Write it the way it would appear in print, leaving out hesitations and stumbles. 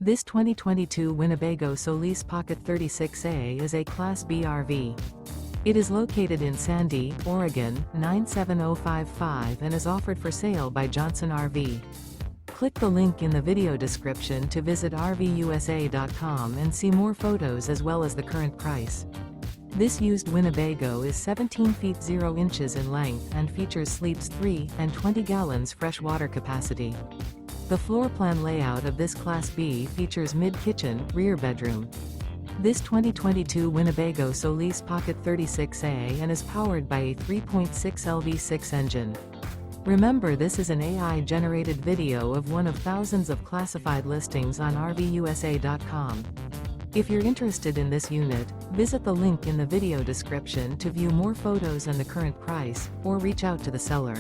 This 2022 Winnebago Solis Pocket 36A is a Class B RV. It is located in Sandy, Oregon, 97055 and is offered for sale by Johnson RV. Click the link in the video description to visit RVUSA.com and see more photos as well as the current price. This used Winnebago is 17 feet 0 inches in length and features sleeps 3 and 20 gallons fresh water capacity. The floor plan layout of this Class B features mid-kitchen, rear bedroom. This 2022 Winnebago Solis Pocket 36A and is powered by a 3.6 LV6 engine. Remember, this is an AI-generated video of one of thousands of classified listings on RVUSA.com. If you're interested in this unit, visit the link in the video description to view more photos and the current price, or reach out to the seller.